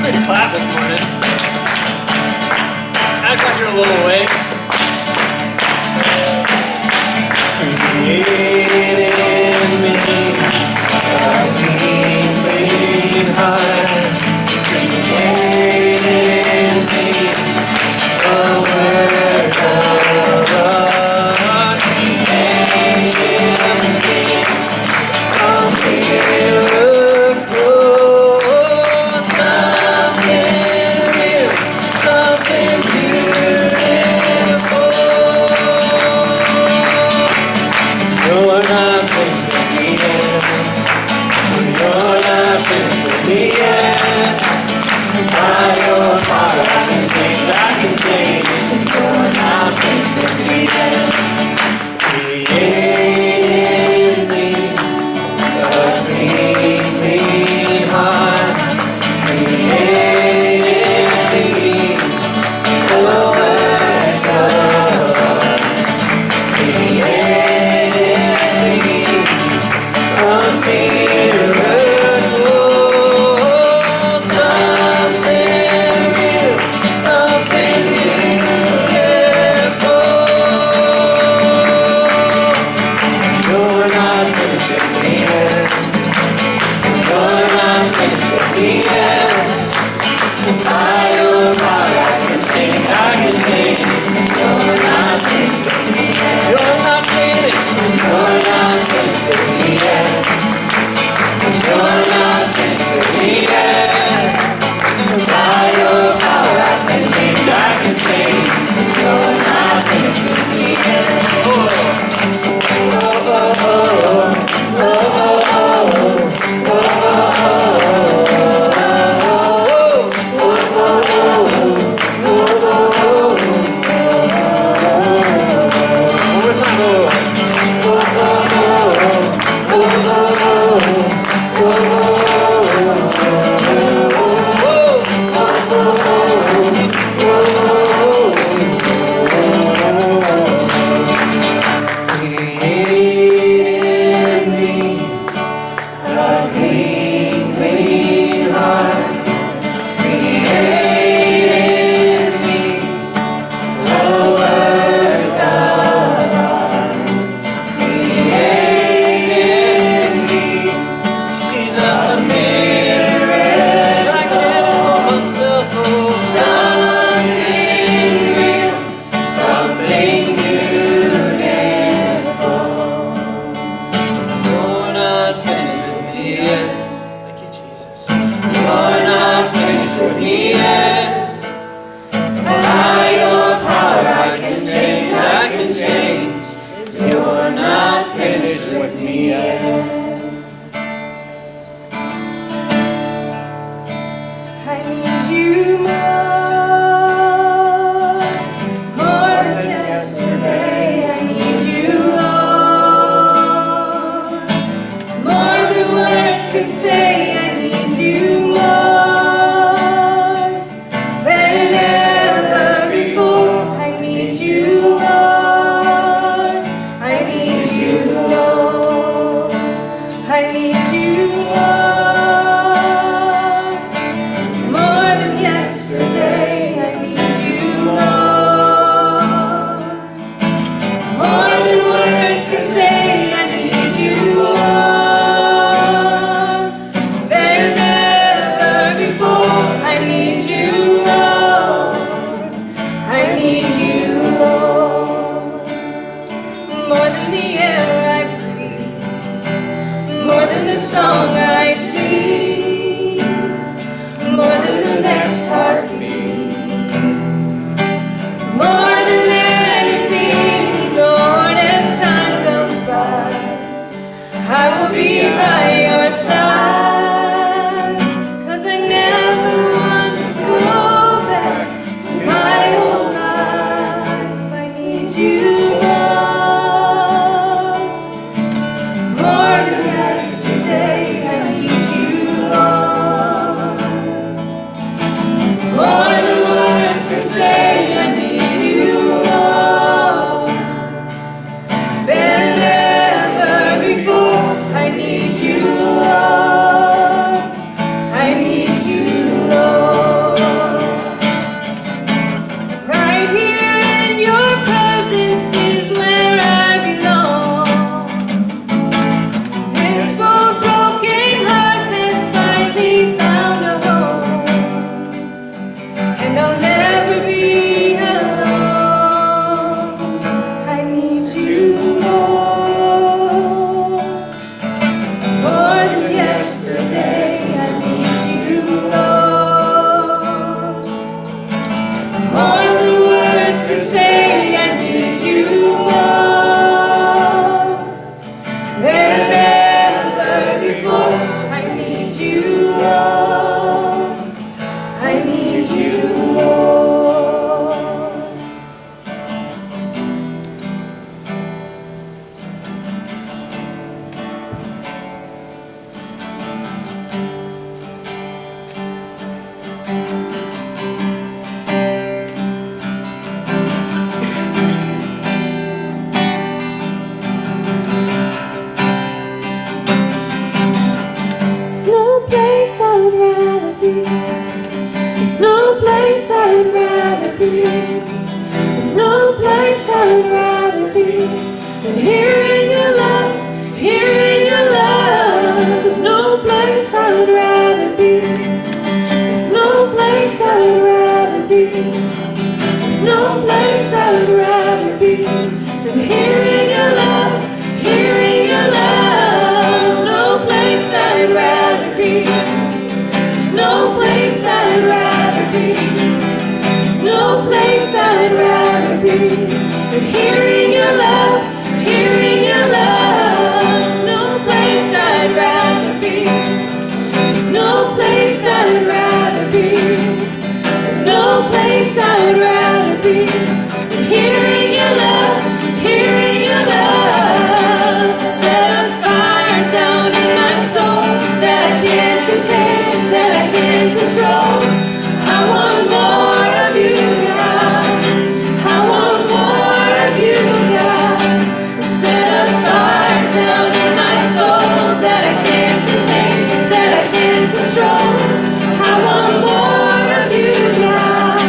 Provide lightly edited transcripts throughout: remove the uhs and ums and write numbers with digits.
Somebody clap this morning. Act like you're a little awake. Create in me a clean heart. Create in me a work of art. Create in me a miracle. Something real, something beautiful. You're not finished with me yet. You're not finished with me yet. By your power I can change, I can change. You're not finished with me yet. Create in me a clean heart. Create in me a work of art. Create in me a miracle. Something real, something beautiful. You're not finished with me yet. You're not finished with me yet. By your power I can change, I can change. You're not finished with me yet. You're not finished. You're not finished with me yet. You're not finished with me yet. By your power I can change, I can change. You're not finished with me yet. Oh, oh, oh, oh, oh, oh, one more time, Create in me a clean heart. Create in me a work of art. Create in me, Jesus, a mirror that I can't hold myself. Oh, something real, something beautiful. You're not finished with me yet. Thank you, Jesus. You're not finished with me yet. By your power I can change, I can change. You're not finished with me yet. I need you more than yesterday. I need you, Lord, more than words could say. I need you, Lord. rather be. There's no place I'd rather be than here in your love, here in your love. There's no place I'd rather be. There's no place I'd rather be. There's no place I'd rather be than here in your love, here in your love. There's no place I'd rather be. There's no place I'd rather be. There's no place I'd rather be than here in your love, here in your love. There's no place I'd rather be. There's no place I'd rather be. There's no place I'd rather be than here in your love, here in your love. So set a fire down in my soul that I can't contain, that I can't control. I want more of you, God. I want more of you, God. Set a fire down in my soul that I can't contain, that I can't control. I want more of you, God.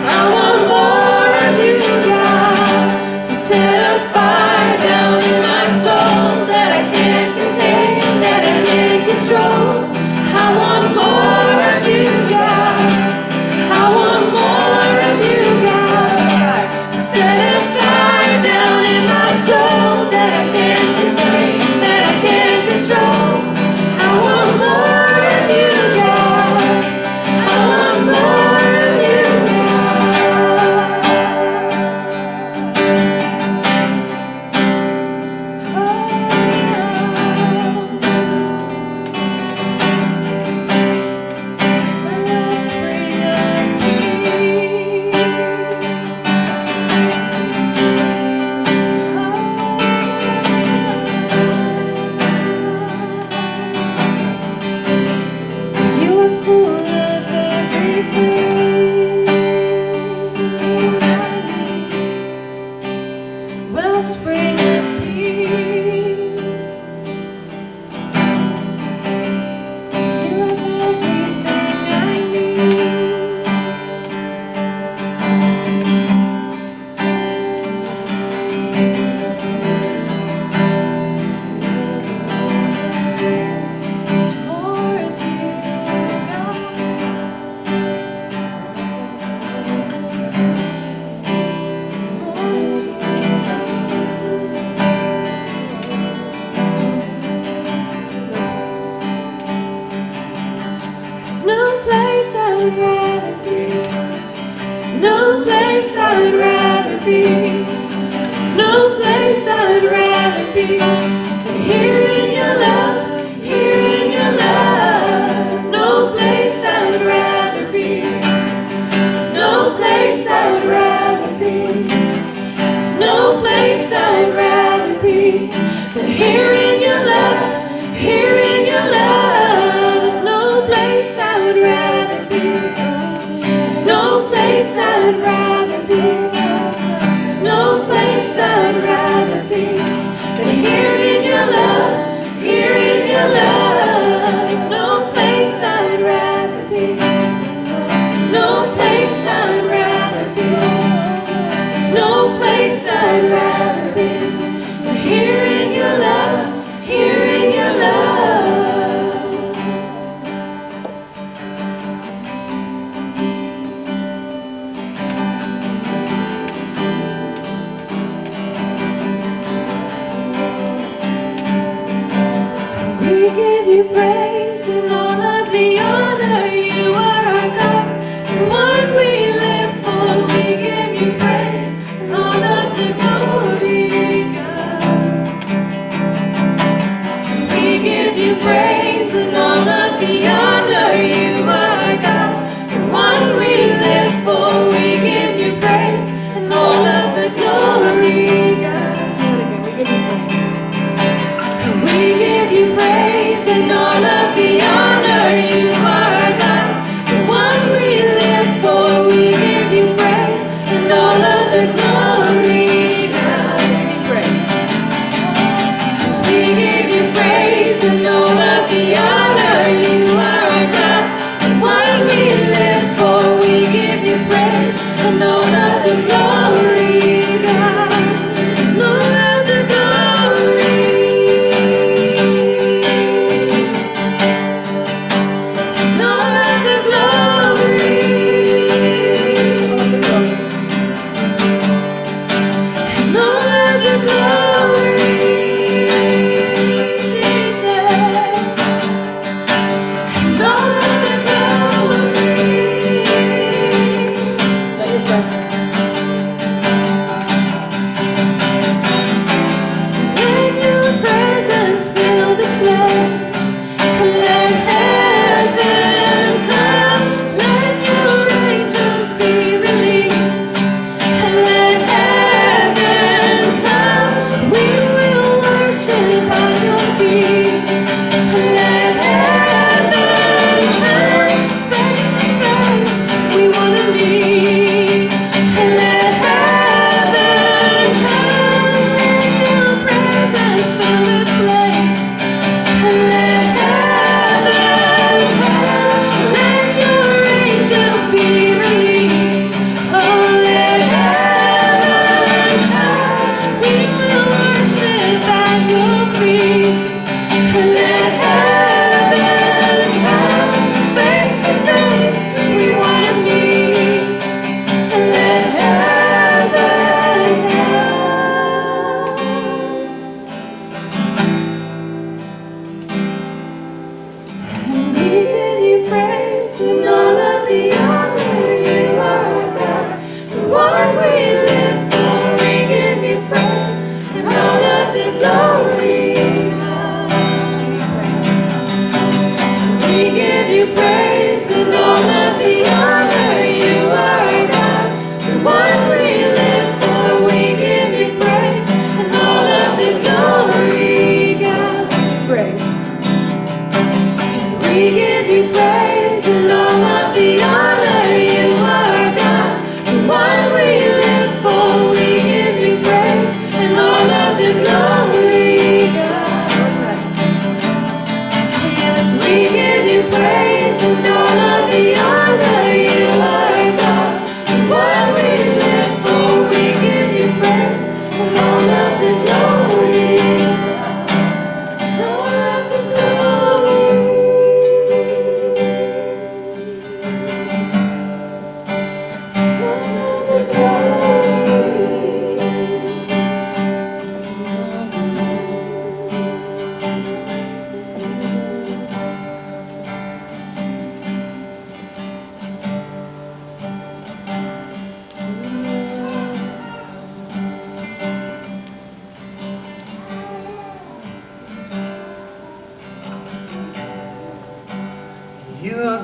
I want more of you, God. So set a fire down in my soul that I can't contain, that I can't control. I want more of you, God. I want more of you, God. Set a fire down in my soul that I can't contain, that I can't control. I want more of you, God. I want more of you, you are full of everything. Wellspring of peace. You have everything I need. More of you, There's no place I'd rather be. There's no place I'd rather be. There's no place I'd rather be than here in your love, here in your love. There's no place I'd rather be. There's no place I'd rather be. There's no place I'd rather be than here in your love, here in your love. There's no place I'd rather be. There's no place I'd rather be. There's no place I'd rather be than here in your love, here in your love. There's no place I'd rather be. There's no place I'd rather be. There's no place I'd rather be than here in your love, here in your love. We give you praise and all of the honor. You are our God, the one we live for. We give you praise and all of the glory, God. We give you praise and all of the honor. You are our God, the one we live for. We give you praise and all of the glory, God. Sing it again. We give you praise. We give you praise and all of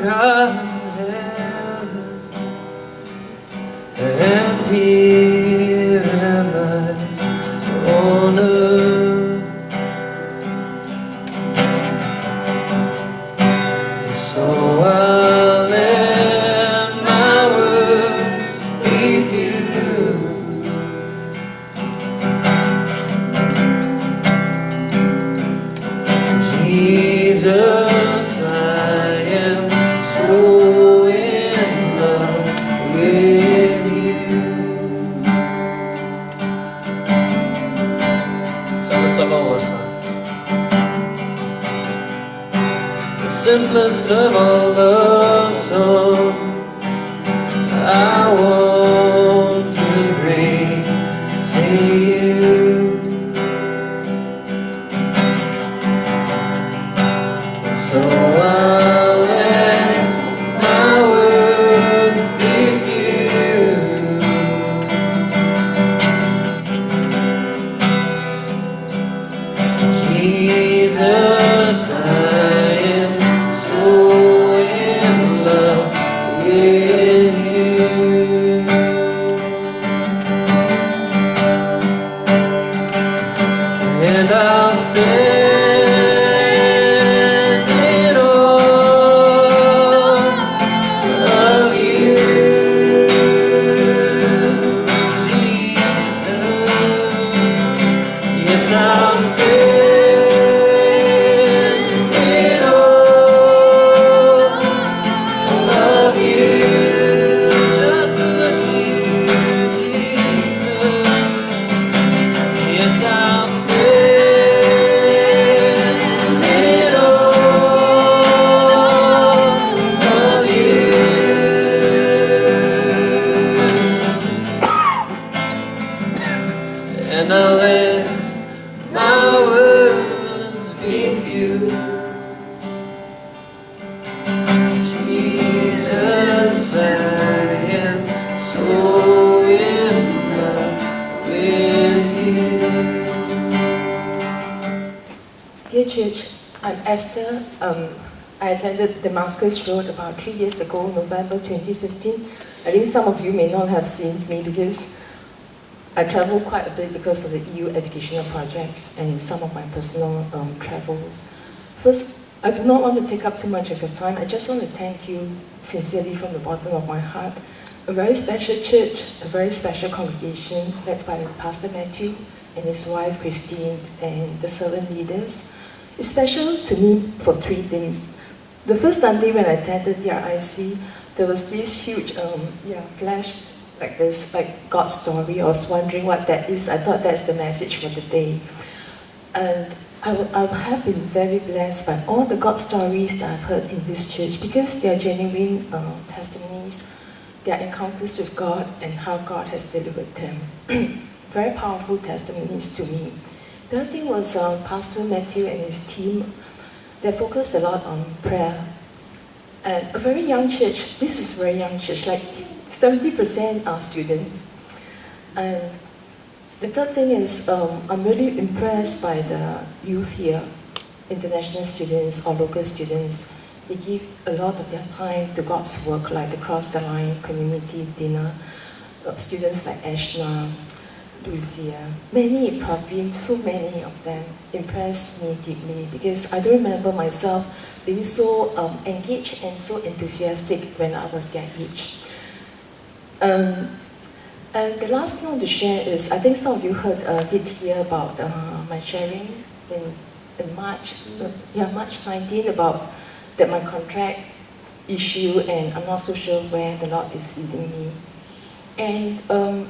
God in heaven and here am I on earth. So I'll let my words be few. Jesus, I am so in love with you. Psalmist of all songs. The simplest of all love songs I want to bring to you. So I'll let my words be few. Jesus, I am so in love with you. And I'll stand in awe of you, Jesus. Yes, I'll stand in awe of you, just like you, Jesus. Yes, I'll stand in awe of you. And I'll let my words be few. Jesus, I am so in love with you. Dear Church, I'm Esther. I attended Damascus Road about 3 years ago, November 2015. I think some of you may not have seen me because I travel quite a bit because of the EU educational projects and some of my personal travels. First, I do not want to take up too much of your time. I just want to thank you sincerely from the bottom of my heart. A very special church, a very special congregation led by Pastor Matthew and his wife Christine and the servant leaders. It's special to me for 3 things. The first Sunday when I attended the RIC, there was this huge flash like this, like God's story. I was wondering what that is. I thought that's the message for the day. And I have been very blessed by all the God stories that I've heard in this church because they are genuine testimonies. They are encounters with God and how God has delivered them. Very powerful testimonies to me. The other thing was Pastor Matthew and his team. They focused a lot on prayer. And a very young church, this is a very young church, like 70% are students. And the third thing is I'm really impressed by the youth here, international students or local students. They give a lot of their time to God's work, like the Cross the Line community dinner. Students like Ashna, Lucia, many, Praveen, so many of them impressed me deeply because I don't remember myself being so engaged and so enthusiastic when I was their age. And the last thing I want to share is, I think some of you did hear about my sharing in March, March 19 about that my contract issue and I'm not so sure where the Lord is leading me. And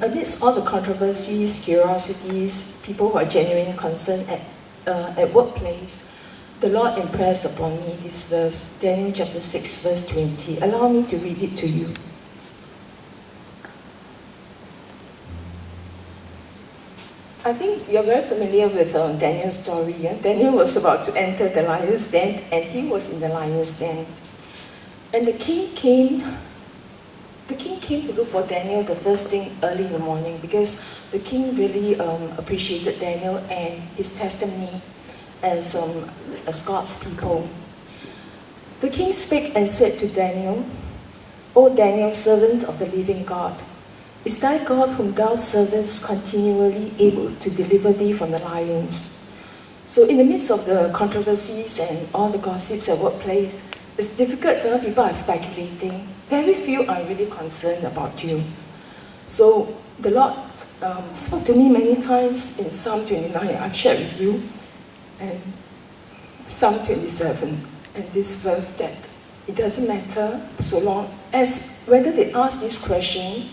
amidst all the controversies, curiosities, people who are genuinely concerned at workplace, the Lord impressed upon me this verse, Daniel chapter 6, verse 20. Allow me to read it to you. I think you're very familiar with Daniel's story. Yeah? Daniel was about to enter the lion's den, and he was in the lion's den. And the king came to look for Daniel the first thing early in the morning because the king really appreciated Daniel and his testimony as God's people. The king spake and said to Daniel, O Daniel, servant of the living God, is thy God whom thou servest continually able to deliver thee from the lions? So in the midst of the controversies and all the gossips at workplace, it's difficult. People are speculating. Very few are really concerned about you. So the Lord spoke to me many times in Psalm 29, I've shared with you, and Psalm 27, and this verse that it doesn't matter so long as whether they ask this question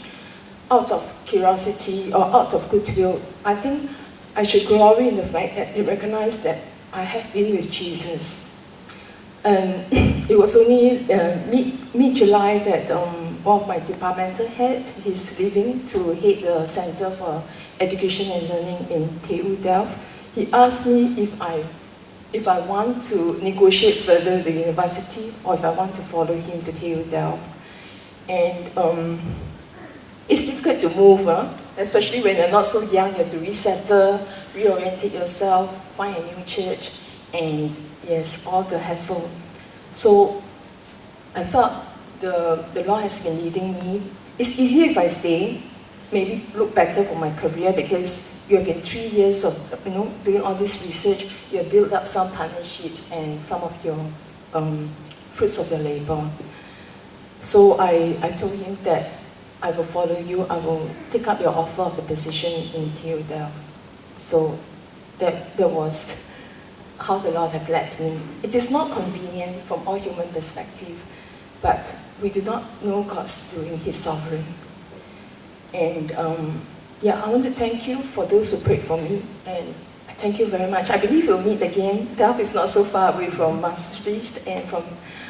out of curiosity or out of goodwill. I think I should glory in the fact that they recognize that I have been with Jesus. And it was only mid-July that one of my departmental head, he's leaving to head the Center for Education and Learning in TU Delft. He asked me if I want to negotiate further with the university or if I want to follow him to TU Delft. And it's difficult to move, especially when you're not so young. You have to resettle, reorientate yourself, find a new church, and yes, all the hassle. So I thought the Lord has been leading me. It's easier if I stay, maybe look better for my career, because you have been 3 years of doing all this research. You have built up some partnerships and some of your fruits of your labor. So I told him that I will follow you. I will take up your offer of the position in TU Delft. So that was how the Lord have led me. It is not convenient from all human perspective, but we do not know God's doing, His sovereign. And I want to thank you for those who prayed for me, and I thank you very much. I believe we'll meet again. Delft is not so far away from Maastricht, and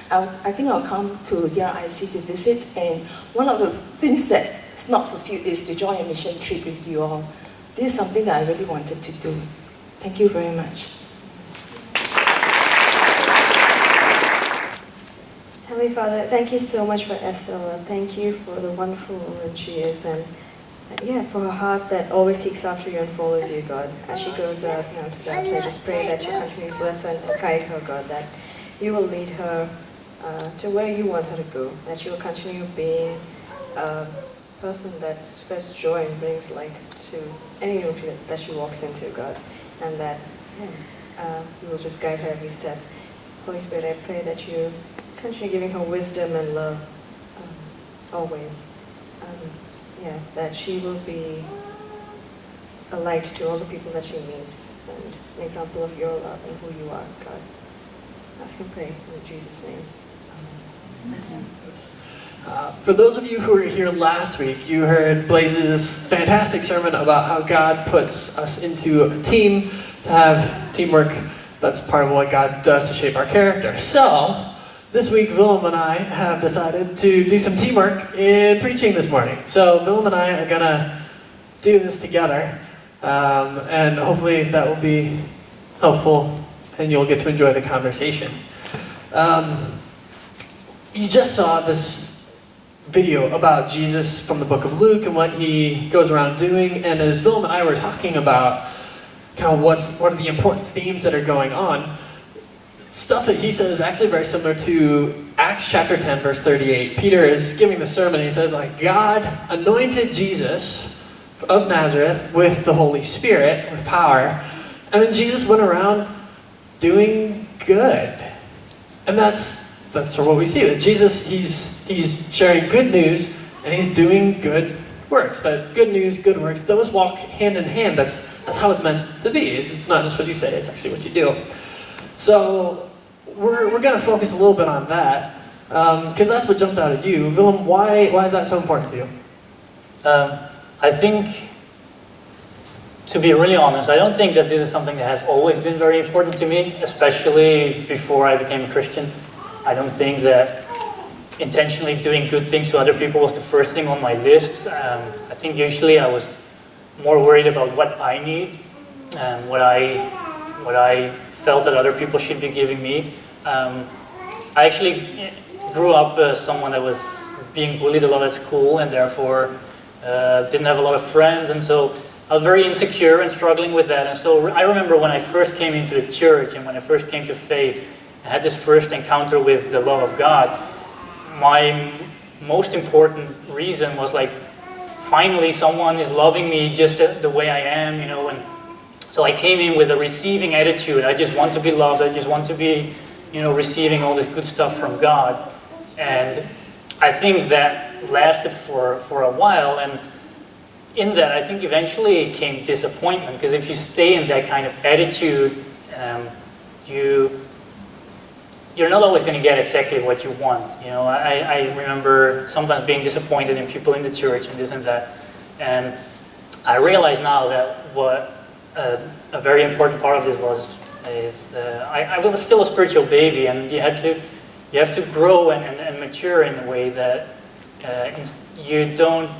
I think I'll come to DRIC to visit, and one of the things that's not fulfilled is to join a mission trip with you all. This is something that I really wanted to do. Thank you very much. Heavenly Father, thank you so much for Esther. Thank you for the wonderful woman she is, and for her heart that always seeks after you and follows you, God. As she goes out to that, I just pray that you continue to bless her and guide her, God, that you will lead her to where you want her to go, that she will continue being a person that spreads joy and brings light to any room that she walks into, God, and that you will just guide her every step. Holy Spirit, I pray that you continue giving her wisdom and love always. That she will be a light to all the people that she meets, and an example of your love and who you are, God. Ask and pray in Jesus' name. Amen. For those of you who were here last week, you heard Blaze's fantastic sermon about how God puts us into a team to have teamwork. That's part of what God does to shape our character. So, this week, Willem and I have decided to do some teamwork in preaching this morning. So, Willem and I are going to do this together, and hopefully that will be helpful, and you'll get to enjoy the conversation. You just saw this video about Jesus from the book of Luke and what he goes around doing, and as Willem and I were talking about kind of what are the important themes that are going on, stuff that he says is actually very similar to Acts chapter 10, verse 38. Peter is giving the sermon, he says, God anointed Jesus of Nazareth with the Holy Spirit, with power, and then Jesus went around doing good. And that's sort of what we see, that Jesus, he's sharing good news, and he's doing good works. That good news, good works, those walk hand in hand. That's how it's meant to be. It's not just what you say, it's actually what you do. So we're going to focus a little bit on that, because that's what jumped out at you. Willem, why is that so important to you? I think, to be really honest, I don't think that this is something that has always been very important to me, especially before I became a Christian. I don't think that intentionally doing good things to other people was the first thing on my list. I think usually I was more worried about what I need and what I felt that other people should be giving me. I actually grew up as someone that was being bullied a lot at school, and therefore didn't have a lot of friends, and so I was very insecure and struggling with that. And so I remember when I first came into the church and when I first came to faith, I had this first encounter with the love of God, my most important reason was like, finally someone is loving me just the way I am, you know, and so I came in with a receiving attitude. I just want to be loved, I just want to be, you know, receiving all this good stuff from God. And I think that lasted for a while, and in that I think eventually came disappointment, because if you stay in that kind of attitude, you're not always going to get exactly what you want. You know, I remember sometimes being disappointed in people in the church and this and that, and I realize now that what a very important part of this is I was still a spiritual baby, and you have to grow and mature in a way that you don't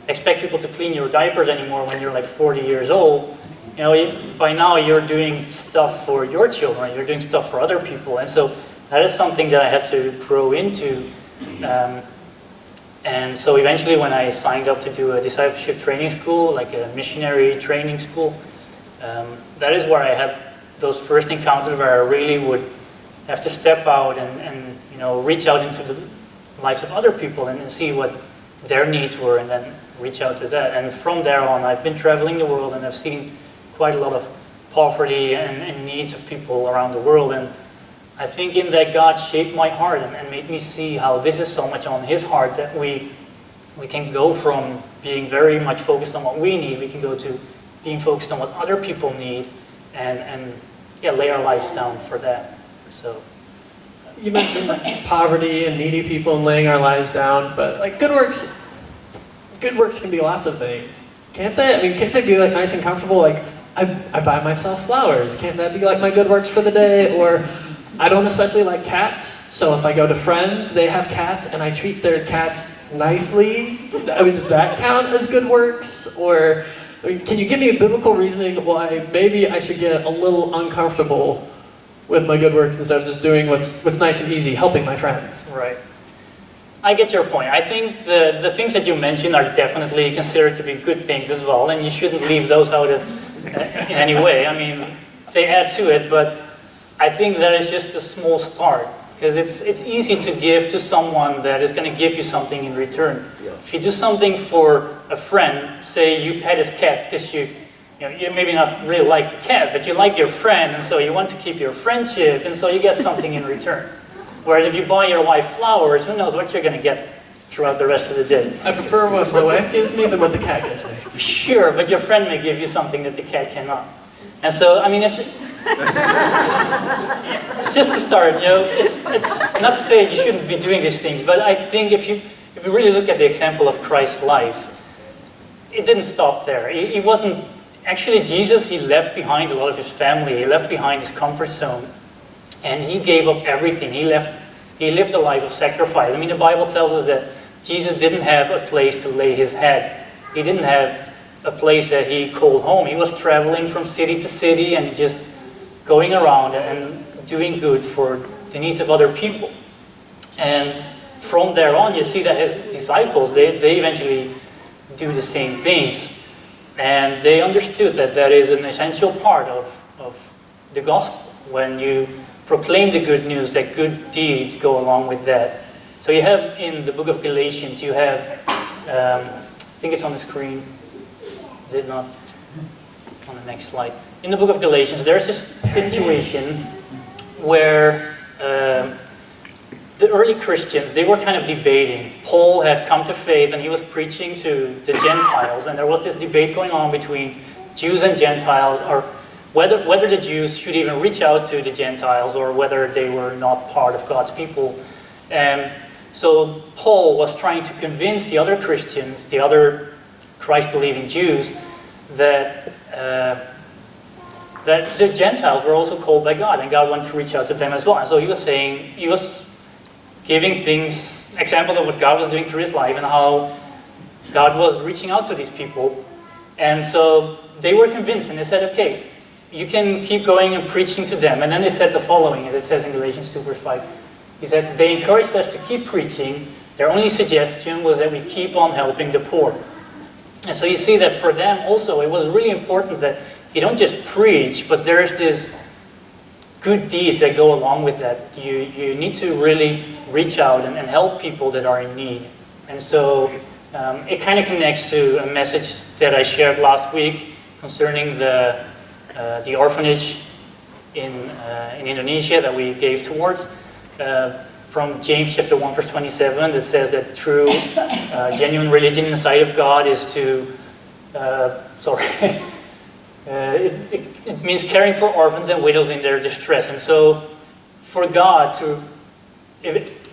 expect people to clean your diapers anymore when you're like 40 years old. You know, by now you're doing stuff for your children, you're doing stuff for other people, and so that is something that I have to grow into. And so eventually when I signed up to do a discipleship training school, like a missionary training school, that is where I had those first encounters where I really would have to step out and you know, reach out into the lives of other people and see what their needs were, and then reach out to that. And from there on, I've been traveling the world, and I've seen quite a lot of poverty and needs of people around the world. And I think in that God shaped my heart and made me see how this is so much on His heart, that we can go from being very much focused on what we need, we can go to being focused on what other people need, and yeah, lay our lives down for that. So You mentioned like poverty and needy people and laying our lives down, but like good works can be lots of things, can't they? I mean, can't they be like nice and comfortable? Like I buy myself flowers. Can't that be like my good works for the day? Or I don't especially like cats, so if I go to friends, they have cats, and I treat their cats nicely. I mean, does that count as good works? Or I mean, can you give me a biblical reasoning why maybe I should get a little uncomfortable with my good works instead of just doing what's nice and easy, helping my friends? right. I get your point. I think the things that you mentioned are definitely considered to be good things as well, and you shouldn't leave those out in any way. I mean, they add to it, but I think that is just a small start, because it's easy to give to someone that is going to give you something in return. Yeah. If you do something for a friend, say you pet his cat because you maybe not really like the cat, but you like your friend, and so you want to keep your friendship, and so you get something in return. Whereas if you buy your wife flowers, who knows what you're going to get throughout the rest of the day. I prefer what my wife gives me than what the cat gives me. Sure, but your friend may give you something that the cat cannot. And so, I mean, it's just to start, you know, it's not to say you shouldn't be doing these things, but I think if you really look at the example of Christ's life, it didn't stop there. He wasn't, actually Jesus, he left behind a lot of his family, he left behind his comfort zone, and he gave up everything. He lived a life of sacrifice. I mean, the Bible tells us that Jesus didn't have a place to lay his head. He didn't have a place that he called home. He was traveling from city to city and just going around and doing good for the needs of other people. And from there on, you see that his disciples, they eventually do the same things. And they understood that that is an essential part of the gospel. When you proclaim the good news, that good deeds go along with that. So you have in the book of Galatians, you have, I think it's on the screen, did not, on the next slide. In the book of Galatians, there's this situation where the early Christians, they were kind of debating. Paul had come to faith and he was preaching to the Gentiles, and there was this debate going on between Jews and Gentiles, or whether the Jews should even reach out to the Gentiles, or whether they were not part of God's people. And so Paul was trying to convince the other Christians, the other Christ-believing Jews, that the Gentiles were also called by God, and God wanted to reach out to them as well. And so he was giving examples of what God was doing through his life and how God was reaching out to these people. And so they were convinced, and they said, okay, you can keep going and preaching to them. And then they said the following, as it says in Galatians 2 verse 5. He said, they encouraged us to keep preaching. Their only suggestion was that we keep on helping the poor. And so you see that for them also, it was really important that you don't just preach, but there's this good deeds that go along with that. You need to really reach out and help people that are in need. And so it kind of connects to a message that I shared last week concerning the orphanage in Indonesia that we gave towards. From James chapter 1 verse 27 that says that true genuine religion in the sight of God is to it means caring for orphans and widows in their distress. And so for God to,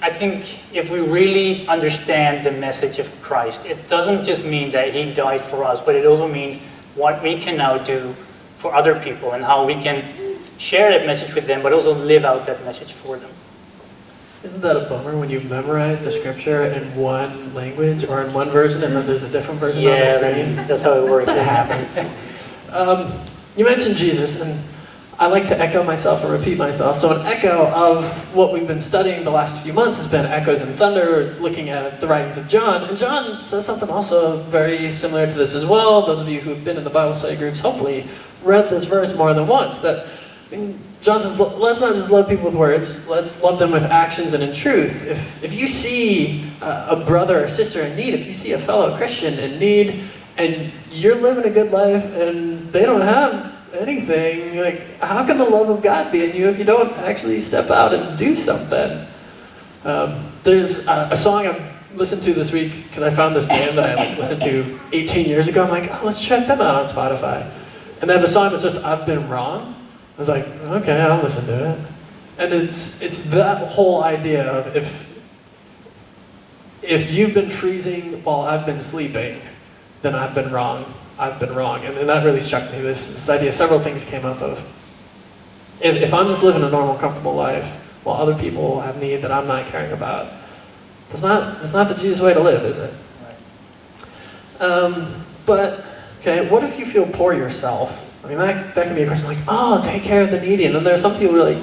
I think if we really understand the message of Christ, it doesn't just mean that He died for us, but it also means what we can now do for other people and how we can share that message with them, but also live out that message for them. Isn't that a bummer when you memorize the scripture in one language or in one version and then there's a different version on the screen? That's how it works. That happens. You mentioned Jesus, and I like to echo myself or repeat myself. So an echo of what we've been studying the last few months has been Echoes in Thunder. It's looking at the writings of John. And John says something also very similar to this as well. Those of you who've been in the Bible study groups hopefully read this verse more than once. That John says, let's not just love people with words, let's love them with actions and in truth. If you see a brother or sister in need, if you see a fellow Christian in need, and you're living a good life and they don't have anything, like, how can the love of God be in you if you don't actually step out and do something? There's a song I listened to this week because I found this band that I listened to 18 years ago. I'm like, oh, let's check them out on Spotify. And they have a song that's just, I've Been Wrong. I was like, okay, I'll listen to it. And it's that whole idea of if you've been freezing while I've been sleeping, then I've been wrong. I've been wrong. And that really struck me, this idea. Several things came up of, if I'm just living a normal, comfortable life while other people have need that I'm not caring about, that's not the Jesus way to live, is it? But, okay, what if you feel poor yourself? I mean, that can be a question like, oh, take care of the needy. And then there are some people who are like,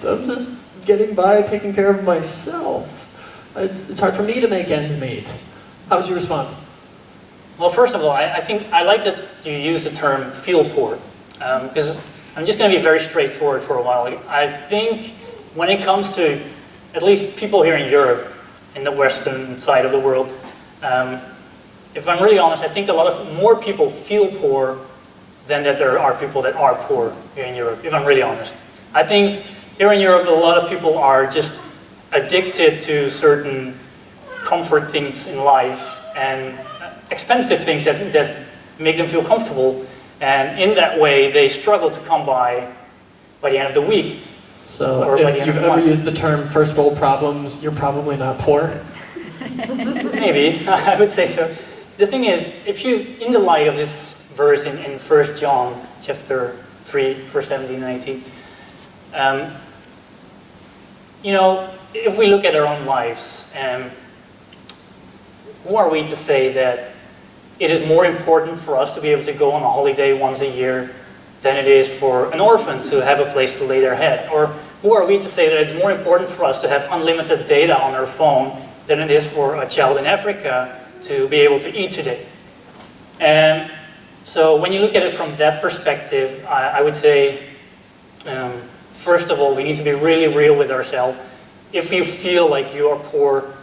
I'm just getting by taking care of myself. It's hard for me to make ends meet. How would you respond? Well, first of all, I think I like that you use the term feel poor, because I'm just going to be very straightforward for a while. I think when it comes to at least people here in Europe, in the western side of the world, if I'm really honest, I think a lot of more people feel poor than that there are people that are poor here in Europe, if I'm really honest. I think here in Europe, a lot of people are just addicted to certain comfort things in life and expensive things that make them feel comfortable, and in that way they struggle to come by the end of the week. So if you've ever used the term first world problems, you're probably not poor? Maybe, I would say so. The thing is, if you, in the light of this verse in 1 John chapter 3, verse 17 and 18, if we look at our own lives, who are we to say that it is more important for us to be able to go on a holiday once a year than it is for an orphan to have a place to lay their head? Or who are we to say that it's more important for us to have unlimited data on our phone than it is for a child in Africa to be able to eat today? And so when you look at it from that perspective, I would say, first of all, we need to be really real with ourselves. If you feel like you are poor,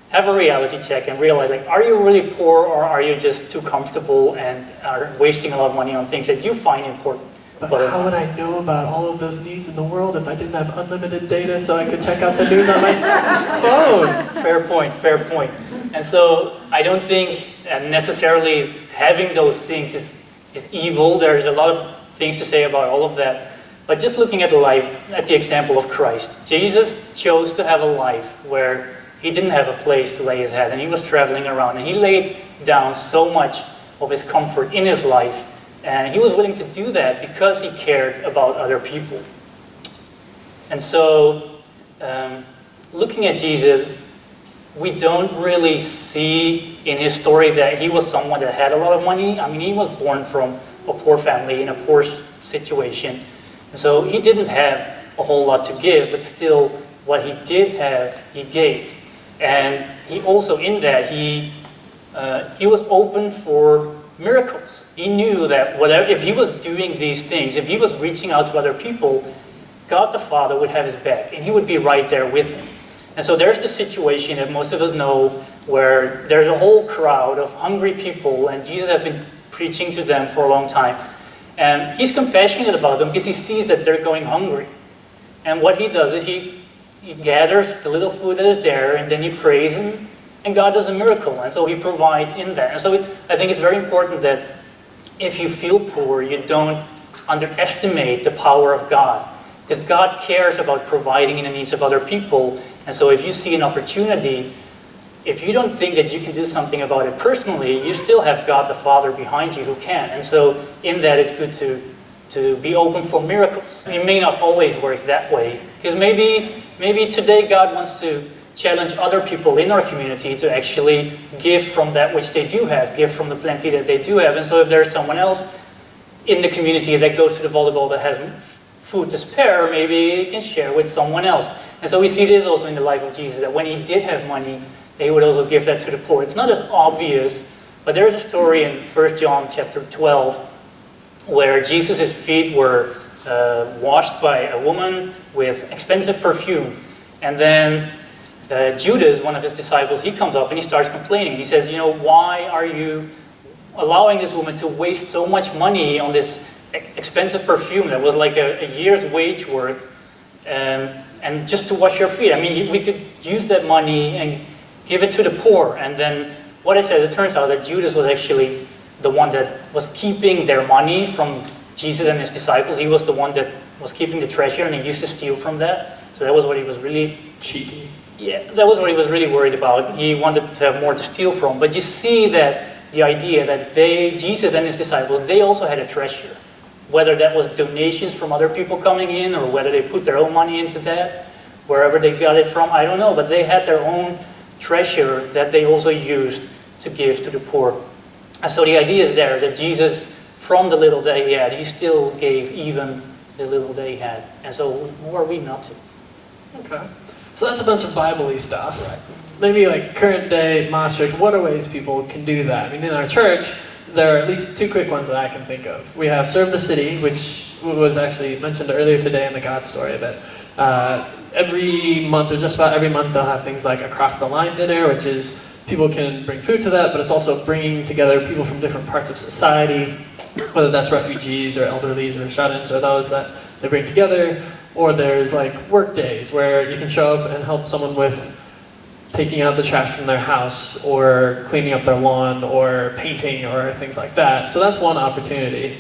have a reality check and realize, like, are you really poor, or are you just too comfortable and are wasting a lot of money on things that you find important? But how would I know about all of those needs in the world if I didn't have unlimited data so I could check out the news on my phone? Fair point. And so I don't think necessarily having those things is evil. There's a lot of things to say about all of that. But just looking at the example of Christ, Jesus chose to have a life where he didn't have a place to lay his head, and he was traveling around, and he laid down so much of his comfort in his life, and he was willing to do that because he cared about other people. And so, looking at Jesus, we don't really see in his story that he was someone that had a lot of money. I mean, he was born from a poor family in a poor situation, and so he didn't have a whole lot to give, but still, what he did have, he gave. And he also, in that, he was open for miracles. He knew that if he was doing these things, if he was reaching out to other people, God the Father would have his back, and he would be right there with him. And so there's the situation that most of us know where there's a whole crowd of hungry people, and Jesus has been preaching to them for a long time. And he's compassionate about them because he sees that they're going hungry. And what he does is he gathers the little food that is there, and then he prays, and God does a miracle. And so he provides in that. And so I think it's very important that if you feel poor, you don't underestimate the power of God. Because God cares about providing in the needs of other people. And so if you see an opportunity, if you don't think that you can do something about it personally, you still have God the Father behind you who can. And so in that, it's good to be open for miracles. It may not always work that way, because maybe today God wants to challenge other people in our community to actually give from that which they do have, give from the plenty that they do have. And so if there's someone else in the community that goes to the volleyball that has food to spare, maybe he can share with someone else. And so we see this also in the life of Jesus, that when he did have money, he would also give that to the poor. It's not as obvious, but there's a story in 1 John chapter 12 where Jesus' feet were washed by a woman with expensive perfume. And then Judas, one of his disciples, he comes up and he starts complaining. He says, why are you allowing this woman to waste so much money on this expensive perfume that was like a year's wage worth, and just to wash your feet? I mean, we could use that money and give it to the poor. And then what it says, it turns out that Judas was actually the one that was keeping their money from Jesus and his disciples. He was the one that was keeping the treasure, and he used to steal from that. So that was what he was really cheeky. Yeah, that was what he was really worried about. He wanted to have more to steal from. But you see that the idea that Jesus and his disciples, they also had a treasure. Whether that was donations from other people coming in, or whether they put their own money into that, wherever they got it from, I don't know. But they had their own treasure that they also used to give to the poor. And so the idea is there that Jesus, from the little that he had, he still gave even the little that he had. And so who are we not to? Okay. So that's a bunch of Bible-y stuff. Right. Maybe like current day Maastricht, what are ways people can do that? I mean, in our church, there are at least two quick ones that I can think of. We have Serve the City, which was actually mentioned earlier today in the God story, but every month, or just about every month, they'll have things like Across the Line dinner, which is people can bring food to that, but it's also bringing together people from different parts of society, whether that's refugees or elderlies or shut-ins or those that they bring together. Or there's like work days where you can show up and help someone with taking out the trash from their house, or cleaning up their lawn, or painting, or things like that. So that's one opportunity.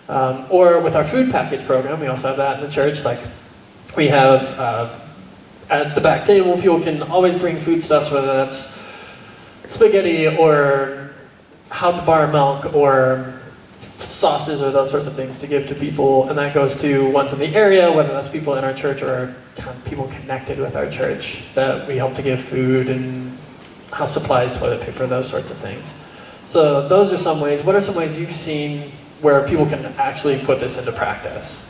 Or with our food package program, we also have that in the church. Like we have at the back table, people can always bring foodstuffs, whether that's spaghetti or how to bar milk or sauces or those sorts of things to give to people, and that goes to ones in the area, whether that's people in our church or kind of people connected with our church, that we help to give food and house supplies, toilet paper, those sorts of things. So those are some ways. What are some ways you've seen where people can actually put this into practice?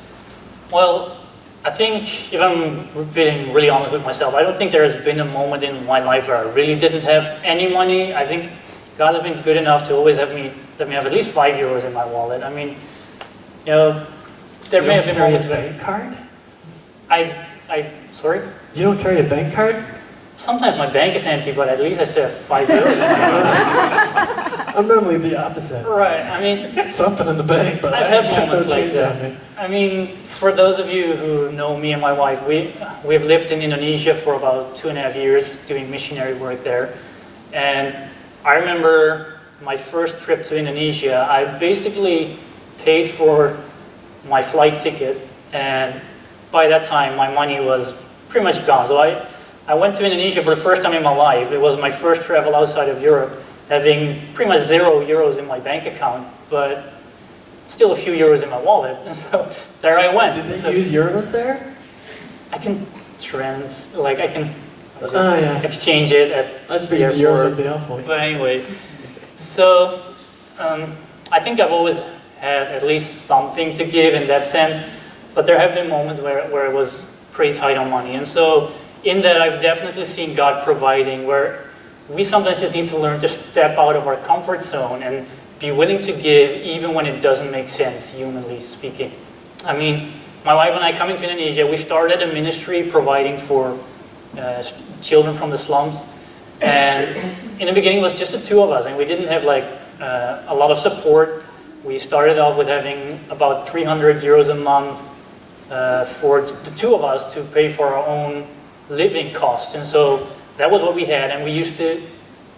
Well, I think, if I'm being really honest with myself, I don't think there has been a moment in my life where I really didn't have any money. I think God has been good enough to always let me have at least €5 in my wallet. I mean, there may have been moments where... You don't carry a bank card? Sorry? You don't carry a bank card? Sometimes my bank is empty, but at least I still have €5 in my wallet. I'm normally the opposite. Right, I mean... Got something in the bank, but I've I had got no moments like change that. on me. I mean, for those of you who know me and my wife, we've lived in Indonesia for about 2.5 years doing missionary work there. And I remember my first trip to Indonesia, I basically paid for my flight ticket, and by that time my money was pretty much gone. So I went to Indonesia for the first time in my life. It was my first travel outside of Europe, having pretty much €0 in my bank account, but still a few euros in my wallet. And so there I went. Did they use euros there? I can exchange it at That's the because euros airport. would be helpful. But anyway, so I think I've always had at least something to give in that sense, but there have been moments where it was pretty tight on money. And so in that, I've definitely seen God providing, where we sometimes just need to learn to step out of our comfort zone and be willing to give even when it doesn't make sense, humanly speaking. I mean, my wife and I coming to Indonesia, we started a ministry providing for children from the slums. And in the beginning, it was just the two of us, and we didn't have like a lot of support. We started off with having about 300 euros a month for the two of us to pay for our own living costs. And so that was what we had, and we used to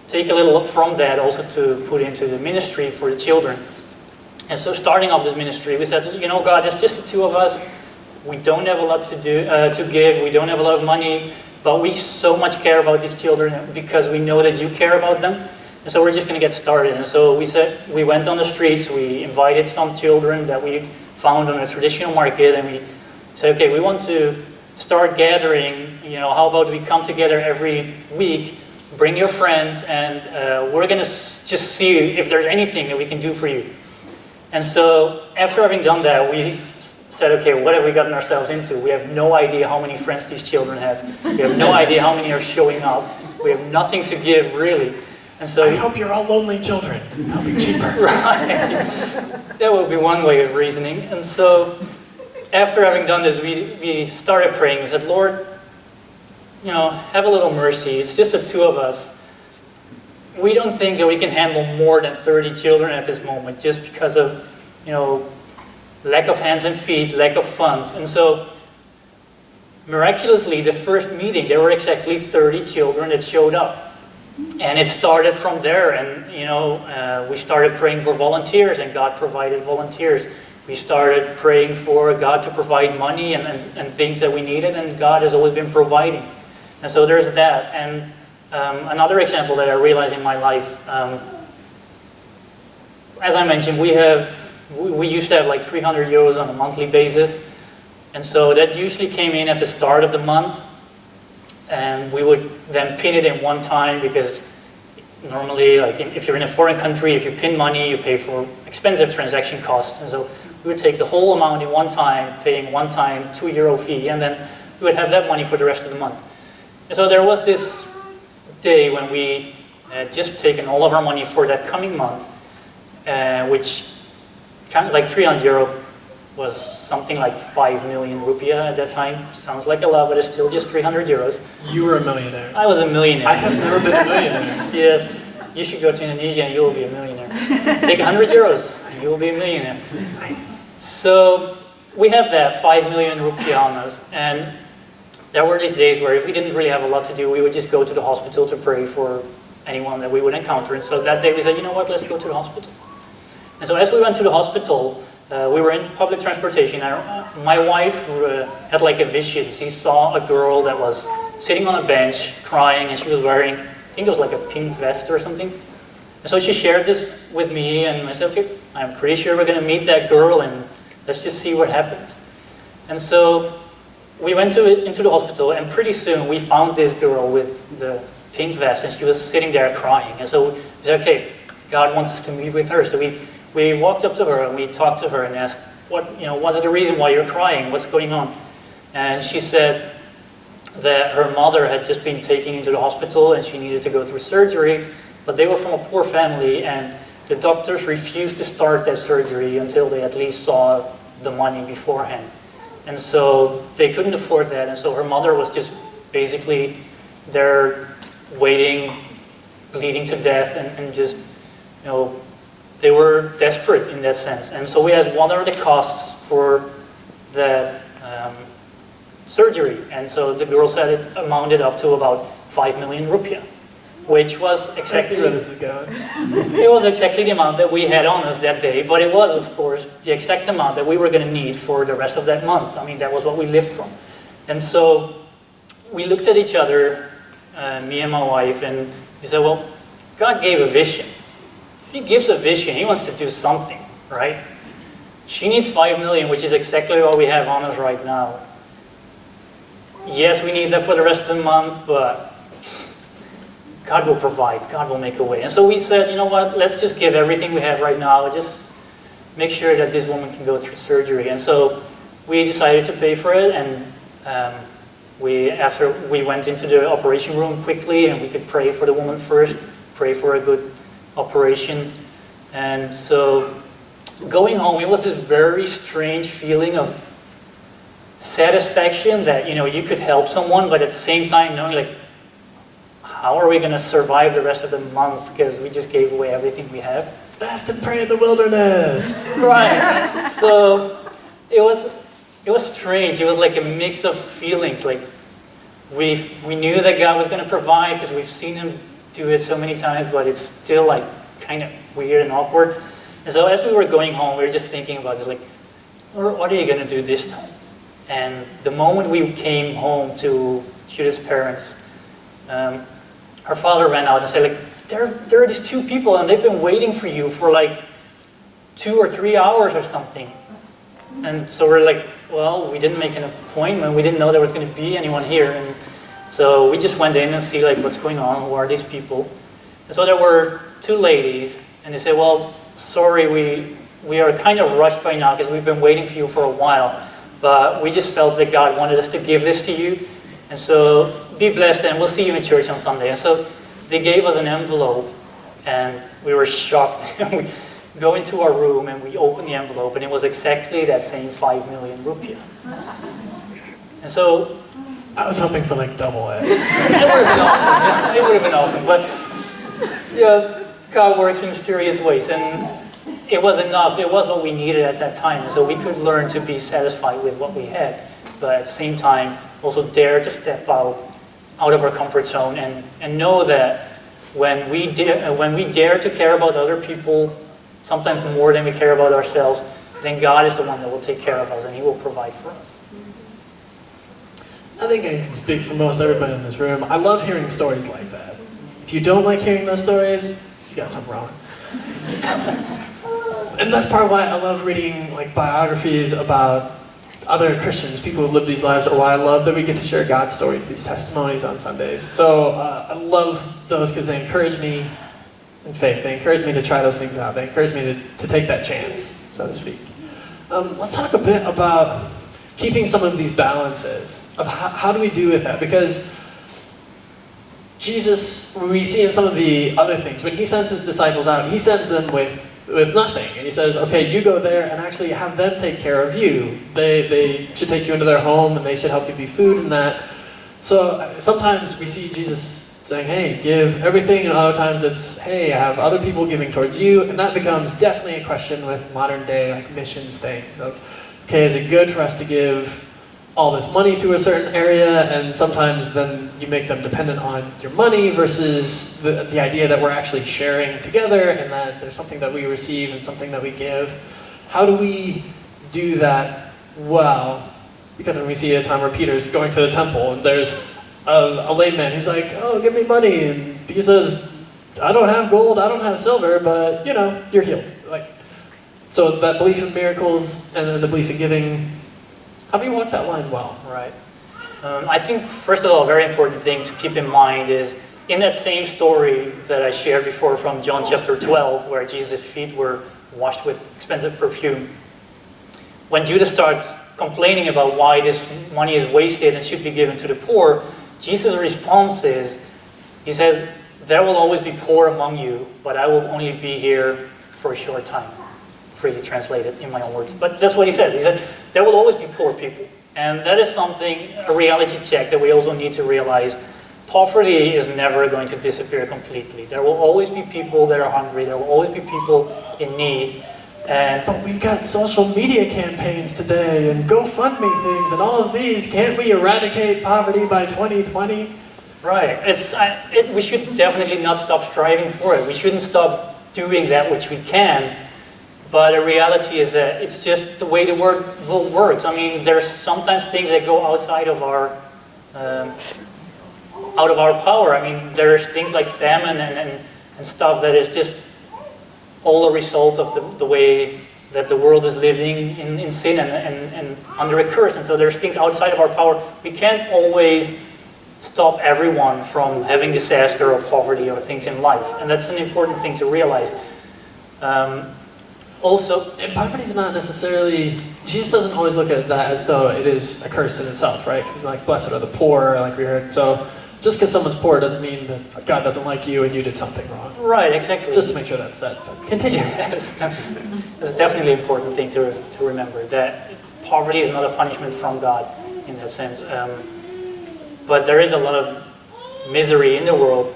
take a little from that also to put into the ministry for the children. And so starting off this ministry, we said, you know, God, it's just the two of us. We don't have a lot to do to give. We don't have a lot of money, but we so much care about these children because we know that you care about them. And so we're just going to get started. And so we went on the streets. We invited some children that we found on a traditional market, and we said, okay, we want to start gathering. You know, how about we come together every week? Bring your friends, and we're going to just see if there's anything that we can do for you. And so after having done that, we said, okay, what have we gotten ourselves into? We have no idea how many friends these children have. We have no idea how many are showing up. We have nothing to give, really. And so, I hope you're all lonely children. That'll be cheaper. Right. That would be one way of reasoning. And so after having done this, we started praying. We said, Lord, you know, have a little mercy. It's just the two of us. We don't think that we can handle more than 30 children at this moment just because of, you know, lack of hands and feet, lack of funds. And so miraculously, the first meeting, there were exactly 30 children that showed up. And it started from there. And, you know, we started praying for volunteers, and God provided volunteers. We started praying for God to provide money and things that we needed, and God has always been providing. And so there's that. And another example that I realized in my life, as I mentioned, we used to have like 300 euros on a monthly basis. And so that usually came in at the start of the month. And we would then pin it in one time, because normally, like if you're in a foreign country, if you pin money, you pay for expensive transaction costs. And so we would take the whole amount in one time, paying one time €2 fee, and then we would have that money for the rest of the month. And so there was this day when we had just taken all of our money for that coming month, which kind of like 300 euro was something like 5 million rupiah at that time. Sounds like a lot, but it's still just 300 euros. You were a millionaire. I was a millionaire. I have never been a millionaire. Yes, you should go to Indonesia and you will be a millionaire. Take 100 euros and you will be a millionaire. Nice. So we had that 5 million rupiah on us, and there were these days where if we didn't really have a lot to do, we would just go to the hospital to pray for anyone that we would encounter. And so that day we said, you know what, let's go to the hospital. And so as we went to the hospital, we were in public transportation. My wife had like a vision. She saw a girl that was sitting on a bench crying, and she was wearing, I think it was like a pink vest or something. And so she shared this with me, and I said, okay, I'm pretty sure we're going to meet that girl, and let's just see what happens. And so we went into the hospital, and pretty soon we found this girl with the pink vest, and she was sitting there crying. And so we said, okay, God wants us to meet with her. So we walked up to her and we talked to her and asked, what's the reason why you're crying? What's going on? And she said that her mother had just been taken into the hospital and she needed to go through surgery, but they were from a poor family, and the doctors refused to start that surgery until they at least saw the money beforehand. And so they couldn't afford that, and so her mother was just basically there waiting, bleeding to death, and just, they were desperate in that sense. And so we asked, what are the costs for that surgery? And so the girl said it amounted up to about 5 million rupiah, which was exactly... I see where this is going. It was exactly the amount that we had on us that day, but it was, of course, the exact amount that we were going to need for the rest of that month. I mean, that was what we lived from. And so we looked at each other, me and my wife, and we said, well, God gave a vision. If He gives a vision, He wants to do something, right? She needs 5 million, which is exactly what we have on us right now. Yes, we need that for the rest of the month, but God will provide. God will make a way. And so we said, you know what, let's just give everything we have right now. Just make sure that this woman can go through surgery. And so we decided to pay for it, and after we went into the operation room quickly, and we could pray for the woman first, pray for a good operation. And so going home, it was this very strange feeling of satisfaction that, you could help someone, but at the same time knowing like, how are we going to survive the rest of the month because we just gave away everything we have? Fast and pray in the wilderness. Right. So it was strange. It was like a mix of feelings. Like we knew that God was going to provide because we've seen Him do it so many times, but it's still like kind of weird and awkward. And so as we were going home, we were just thinking about this, like, what are you going to do this time? And the moment we came home to Judith's parents, her father ran out and said, like, there are these two people and they've been waiting for you for like 2 or 3 hours or something. And so we're like, well, we didn't make an appointment. We didn't know there was going to be anyone here. And so we just went in and see like what's going on. Who are these people? And so there were 2 ladies and they said, well, sorry, we are kind of rushed by now because we've been waiting for you for a while. But we just felt that God wanted us to give this to you. And so be blessed and we'll see you in church on Sunday. And so they gave us an envelope and we were shocked. We go into our room and we open the envelope and it was exactly that same 5 million rupiah. And so I was hoping for like double it. it would have been awesome. Yeah, it would have been awesome. But yeah, God works in mysterious ways and it was enough. It was what we needed at that time. And so we could learn to be satisfied with what we had. But at the same time, also dare to step out of our comfort zone and know that when we dare to care about other people, sometimes more than we care about ourselves, then God is the one that will take care of us and He will provide for us. I think I can speak for most everybody in this room. I love hearing stories like that. If you don't like hearing those stories, you got something wrong. And that's part of why I love reading like biographies about other Christians, people who live these lives, or why I love that we get to share God's stories, these testimonies on Sundays. So I love those because they encourage me in faith. They encourage me to try those things out. They encourage me to take that chance, so to speak. Let's talk a bit about keeping some of these balances, of how do we do with that? Because Jesus, we see in some of the other things, when He sends His disciples out, He sends them with nothing. And He says, okay, you go there and actually have them take care of you. They should take you into their home and they should help give you food and that. So sometimes we see Jesus saying, hey, give everything, and other times it's, hey, I have other people giving towards you. And that becomes definitely a question with modern day like missions things of, okay, is it good for us to give all this money to a certain area, and sometimes then you make them dependent on your money versus the idea that we're actually sharing together and that there's something that we receive and something that we give. How do we do that well? Because when we see a time where Peter's going to the temple and there's a layman who's like, oh, give me money, and he says, I don't have gold, I don't have silver, but you're healed. So that belief in miracles and then the belief in giving, how do you walk that line well? Right. I think, first of all, a very important thing to keep in mind is in that same story that I shared before from John chapter 12, where Jesus' feet were washed with expensive perfume, when Judas starts complaining about why this money is wasted and should be given to the poor, Jesus' response is, He says, there will always be poor among you, but I will only be here for a short time. Freely translated in my own words. But that's what He said. He said, there will always be poor people. And that is something, a reality check that we also need to realize. Poverty is never going to disappear completely. There will always be people that are hungry. There will always be people in need. But we've got social media campaigns today and GoFundMe things and all of these. Can't we eradicate poverty by 2020? Right. We should definitely not stop striving for it. We shouldn't stop doing that which we can. But the reality is that it's just the way the world works. I mean, there's sometimes things that go outside of our power. I mean, there's things like famine and stuff that is just all a result of the way that the world is living in sin and under a curse. And so there's things outside of our power. We can't always stop everyone from having disaster or poverty or things in life. And that's an important thing to realize. Also, poverty is not necessarily, Jesus doesn't always look at that as though it is a curse in itself, right? Because He's like, blessed are the poor, like we heard. So just because someone's poor doesn't mean that God doesn't like you and you did something wrong. Right, exactly. Just to make sure that's said. But continue. Yes, that's definitely an important thing to remember, that poverty is not a punishment from God in that sense. But there is a lot of misery in the world,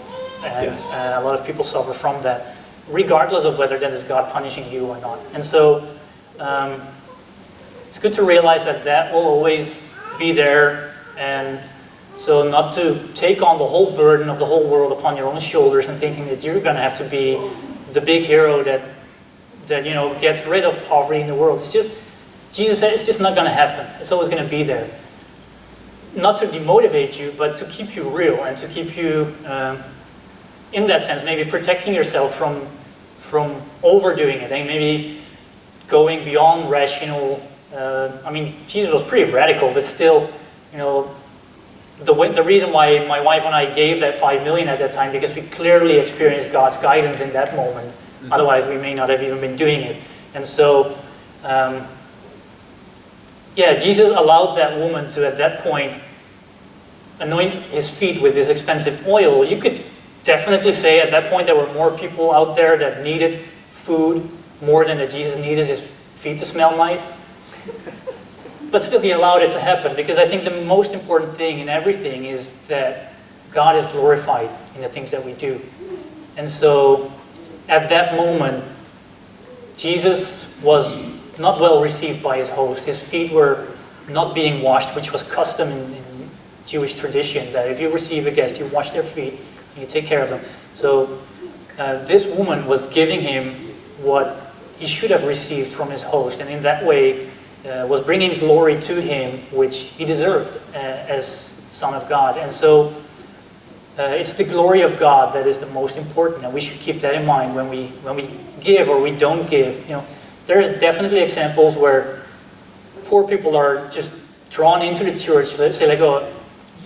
and Yes. a lot of people suffer from that, regardless of whether that is God punishing you or not. And so it's good to realize that that will always be there, and so not to take on the whole burden of the whole world upon your own shoulders and thinking that you're going to have to be the big hero that gets rid of poverty in the world. It's just, Jesus said, it's just not going to happen. It's always going to be there. Not to demotivate you, but to keep you real and to keep you, in that sense, maybe protecting yourself from overdoing it and maybe going beyond rational. Jesus was pretty radical, but still, the reason why my wife and I gave that 5 million at that time, because we clearly experienced God's guidance in that moment. Mm-hmm. Otherwise, we may not have even been doing it. And so, Jesus allowed that woman to, at that point, anoint his feet with this expensive oil. You could definitely say at that point there were more people out there that needed food more than that Jesus needed his feet to smell nice. But still, he allowed it to happen, because I think the most important thing in everything is that God is glorified in the things that we do. And so, at that moment, Jesus was not well received by his host. His feet were not being washed, which was custom in Jewish tradition, that if you receive a guest, you wash their feet and you take care of them. So this woman was giving him what he should have received from his host, and in that way was bringing glory to him, which he deserved as Son of God. And so it's the glory of God that is the most important, and we should keep that in mind when we give or we don't give. There's definitely examples where poor people are just drawn into the church. Let's say,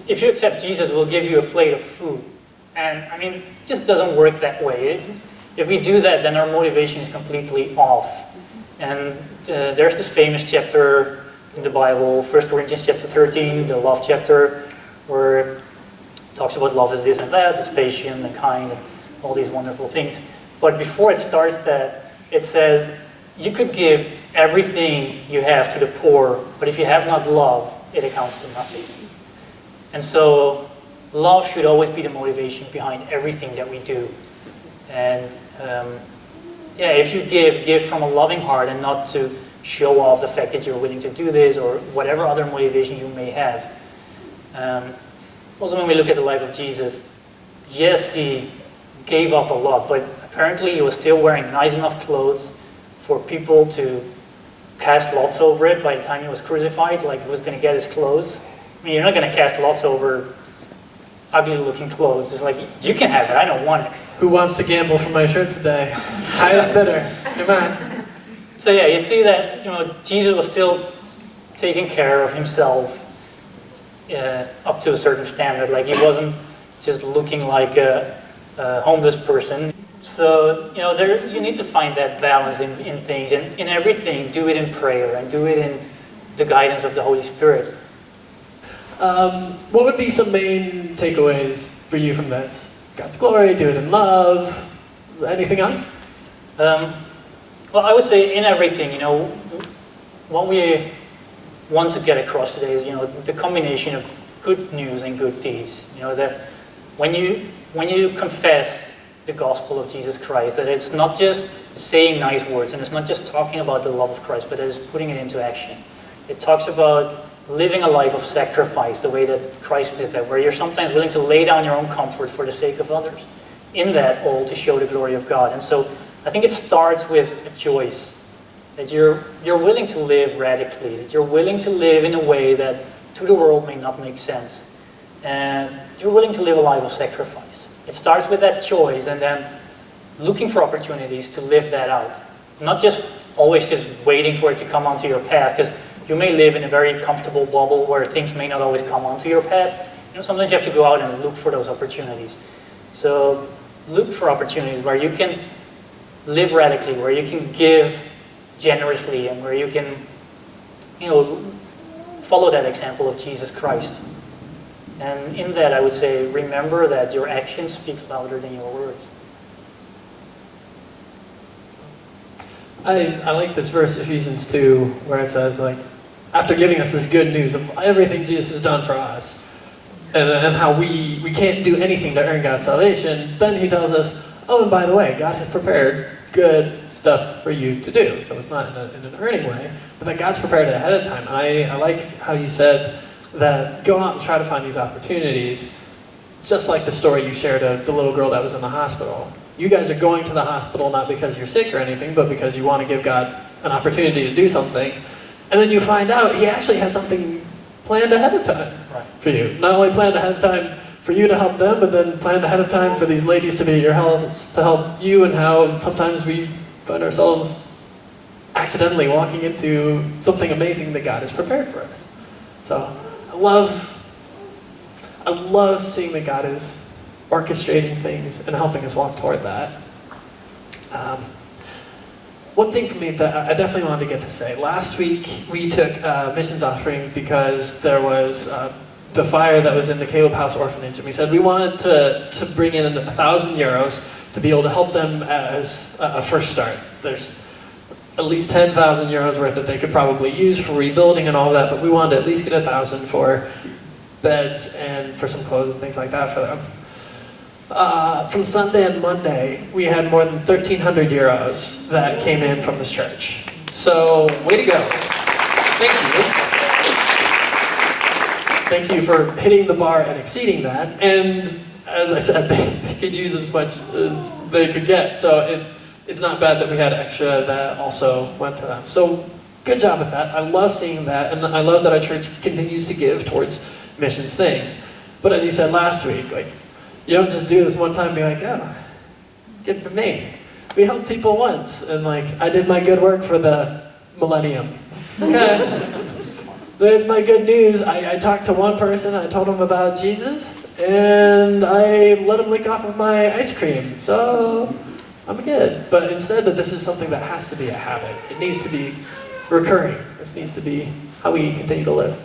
if you accept Jesus, we'll give you a plate of food. And it just doesn't work that way. If we do that, then our motivation is completely off. And there's this famous chapter in the Bible, 1 Corinthians chapter 13, the love chapter, where it talks about love is this and that, it's patient and kind, and all these wonderful things. But before it starts that, it says, you could give everything you have to the poor, but if you have not love, it amounts to nothing. And so, love should always be the motivation behind everything that we do. And if you give from a loving heart and not to show off the fact that you're willing to do this or whatever other motivation you may have. Also, when we look at the life of Jesus, yes, he gave up a lot, but apparently he was still wearing nice enough clothes for people to cast lots over it by the time he was crucified, like who was going to get his clothes. You're not going to cast lots over ugly-looking clothes. It's like, you can have it, I don't want it. Who wants to gamble for my shirt today? Highest bidder. Amen. So you see that Jesus was still taking care of himself up to a certain standard. Like he wasn't just looking like a homeless person. So you need to find that balance in things, and in everything, do it in prayer and do it in the guidance of the Holy Spirit. What would be some main takeaways for you from this? God's glory, do it in love, anything else? Well, I would say in everything, what we want to get across today is, the combination of good news and good deeds. That when you confess the gospel of Jesus Christ, that it's not just saying nice words, and it's not just talking about the love of Christ, but it is putting it into action. It talks about living a life of sacrifice, the way that Christ did that, where you're sometimes willing to lay down your own comfort for the sake of others. In that, all to show the glory of God. And so, I think it starts with a choice. That you're willing to live radically. That you're willing to live in a way that to the world may not make sense. And you're willing to live a life of sacrifice. It starts with that choice, and then looking for opportunities to live that out. Not just always just waiting for it to come onto your path, because you may live in a very comfortable bubble where things may not always come onto your path. Sometimes you have to go out and look for those opportunities. So look for opportunities where you can live radically, where you can give generously, and where you can, follow that example of Jesus Christ. And in that, I would say, remember that your actions speak louder than your words. I like this verse, Ephesians 2, where it says, after giving us this good news of everything Jesus has done for us, and how we can't do anything to earn God's salvation, then he tells us, oh, and by the way, God has prepared good stuff for you to do. So it's not in an earning way, but that God's prepared it ahead of time. And I like how you said that go out and try to find these opportunities, just like the story you shared of the little girl that was in the hospital. You guys are going to the hospital not because you're sick or anything, but because you want to give God an opportunity to do something. And then you find out he actually had something planned ahead of time for you. Not only planned ahead of time for you to help them, but then planned ahead of time for these ladies to be at your house to help you, and how sometimes we find ourselves accidentally walking into something amazing that God has prepared for us. So I love seeing that God is orchestrating things and helping us walk toward that. One thing for me that I definitely wanted to get to say, last week we took a missions offering because there was the fire that was in the Caleb House Orphanage, and we said we wanted to bring in €1,000 to be able to help them as a first start. There's at least €10,000 worth that they could probably use for rebuilding and all that, but we wanted to at least get 1,000 for beds and for some clothes and things like that for them. From Sunday and Monday, we had more than €1,300 that came in from this church. So, way to go. Thank you. Thank you for hitting the bar and exceeding that. And as I said, they could use as much as they could get. So it's not bad that we had extra that also went to them. So good job with that. I love seeing that. And I love that our church continues to give towards missions things. But as you said last week, like, you don't just do this one time and be like, oh, good for me. We helped people once, and like, I did my good work for the millennium. Okay. There's my good news. I talked to one person, I told him about Jesus, and I let him lick off of my ice cream. So, I'm good. But instead that this is something that has to be a habit. It needs to be recurring. This needs to be how we continue to live.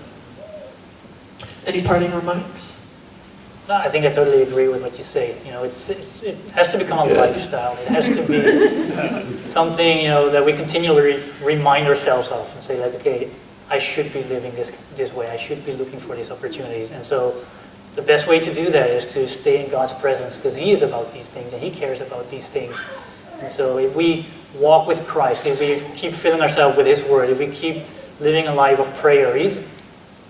Any parting remarks? No, I think I totally agree with what you say. You know, it has to become a lifestyle. It has to be something, you know, that we continually remind ourselves of and say, like, okay, I should be living this way. I should be looking for these opportunities. And so the best way to do that is to stay in God's presence, because He is about these things and He cares about these things. And so if we walk with Christ, if we keep filling ourselves with His Word, if we keep living a life of prayer, He's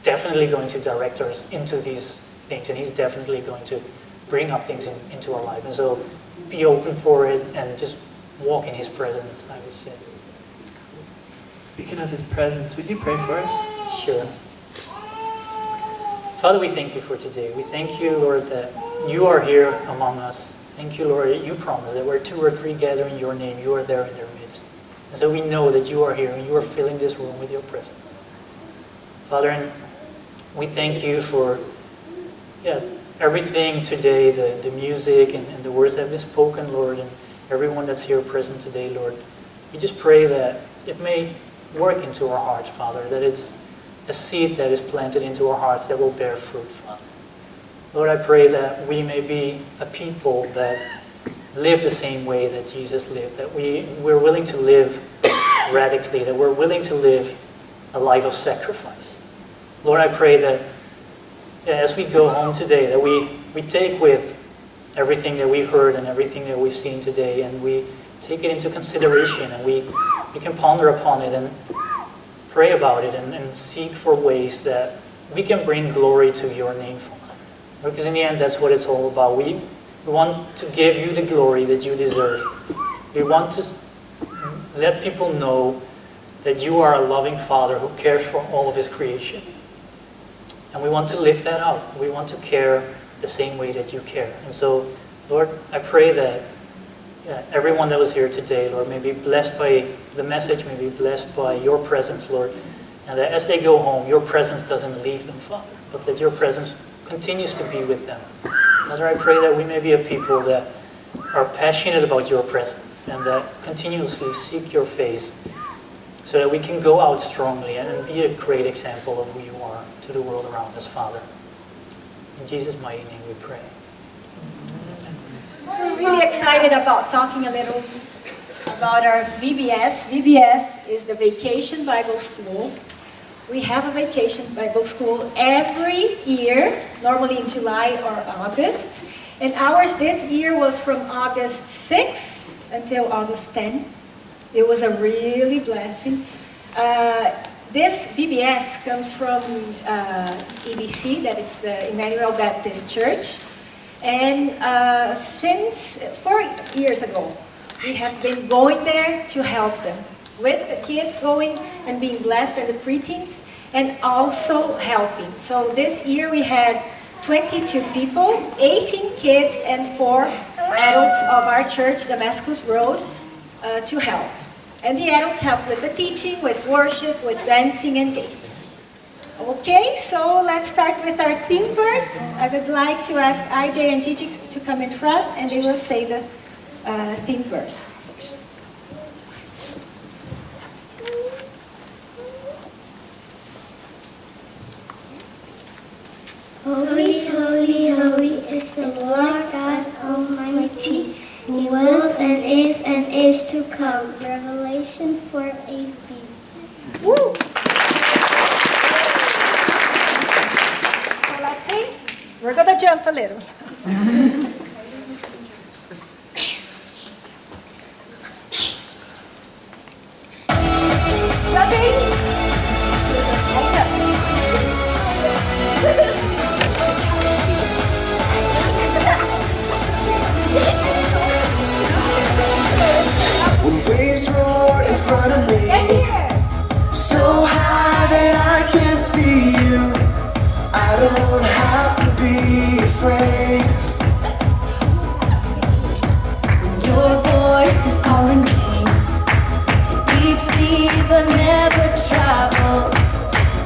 definitely going to direct us into these things, and He's definitely going to bring up things into our life. And so be open for it and just walk in His presence, I would say. Speaking of His presence, would you pray for us? Sure. Father, we thank You for today. We thank You, Lord, that You are here among us. Thank You, Lord, that You promise that where 2 or 3 gather in Your name, You are there in their midst. And so we know that You are here and You are filling this room with Your presence. Father, and we thank You for everything today, the music and the words that have been spoken, Lord, and everyone that's here present today, Lord. We just pray that it may work into our hearts, Father, that it's a seed that is planted into our hearts that will bear fruit, Father. Lord, I pray that we may be a people that live the same way that Jesus lived, that we're willing to live radically, that we're willing to live a life of sacrifice. Lord, I pray that as we go home today, that we take with everything that we've heard and everything that we've seen today, and we take it into consideration, and we can ponder upon it and pray about it and seek for ways that we can bring glory to Your name, Father. Because in the end, that's what it's all about. We want to give You the glory that You deserve. We want to let people know that You are a loving Father who cares for all of His creation. And we want to live that out. We want to care the same way that You care. And so, Lord, I pray that everyone that was here today, Lord, may be blessed by the message, may be blessed by Your presence, Lord. And that as they go home, Your presence doesn't leave them, Father, but that Your presence continues to be with them. Father, I pray that we may be a people that are passionate about Your presence and that continuously seek Your face so that we can go out strongly and be a great example of who You are to the world around us, Father. In Jesus' mighty name we pray. So we're really excited about talking a little about our VBS. VBS is the Vacation Bible School. We have a vacation Bible school every year, normally in July or August. And ours this year was from August 6th until August 10th. It was a really blessing. This VBS comes from EBC, that is the Emmanuel Baptist Church. And since 4 years ago, we have been going there to help them with the kids going and being blessed and the preteens, and also helping. So this year we had 22 people, 18 kids and 4 adults of our church, DamascusRoad, to help. And the adults helped with the teaching, with worship, with dancing and games. Okay, so let's start with our theme verse. I would like to ask IJ and Gigi to come in front and they will say the theme verse. Holy, holy, holy is the Lord God Almighty, who was and is to come. Revelation 4:18. Woo! So let's sing. We're gonna jump a little. Ready? When waves roar in front of me, Get here. so high that I can't see you, I don't have to be afraid. When your voice is calling me to deep seas I've never traveled,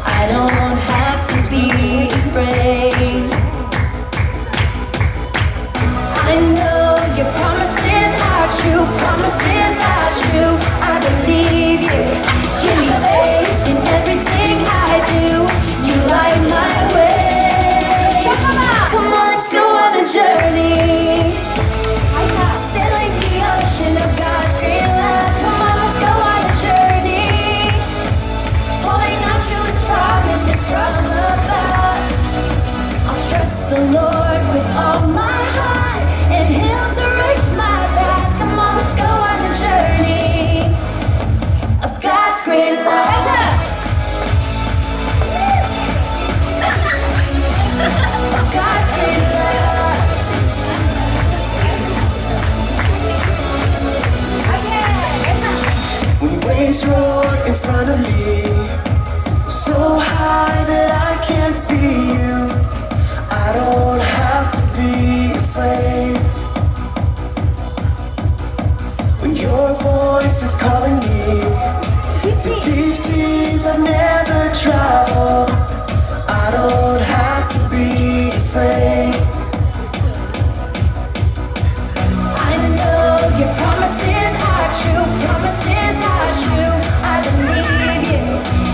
I don't have to be afraid. I know your promises are true, promises are true. I believe you. Give me faith in everything I do. You light my way. Come on, let's go on a journey. Sailing the ocean of God's great love. Come on, let's go on a journey. Holding on to His promises from above. I'll trust the Lord with all my heart, and He'll direct my path. Come on, let's go on a journey of God's great love. Of God's great love. When waves roar in front of me, so high that I can't see you, I don't have to be afraid. When your voice is calling me to deep seas I've never traveled, I don't have to be afraid. I know your promises are true, promises are true. I believe you.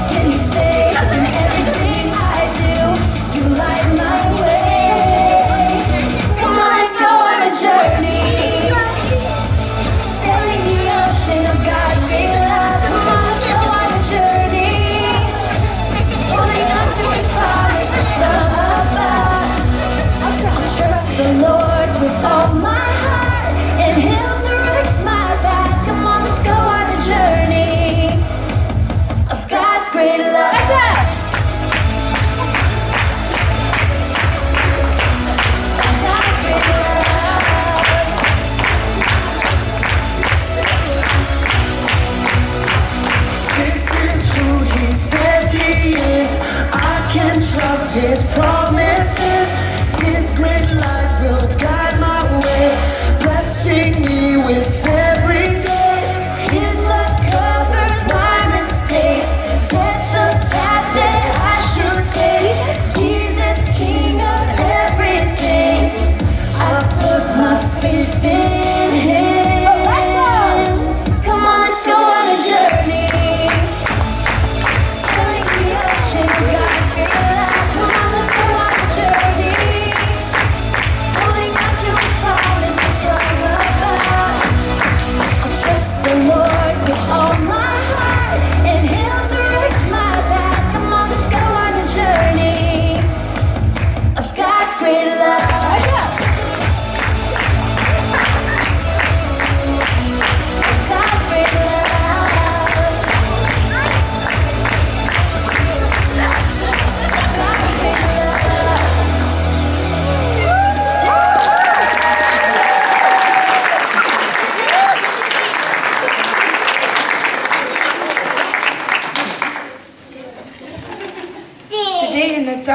Give me faith in everything I do. You light my way. Come on, let's go on a journey. Sailing the ocean of God's great love. Come on, let's go on a journey. Holding on to His promises.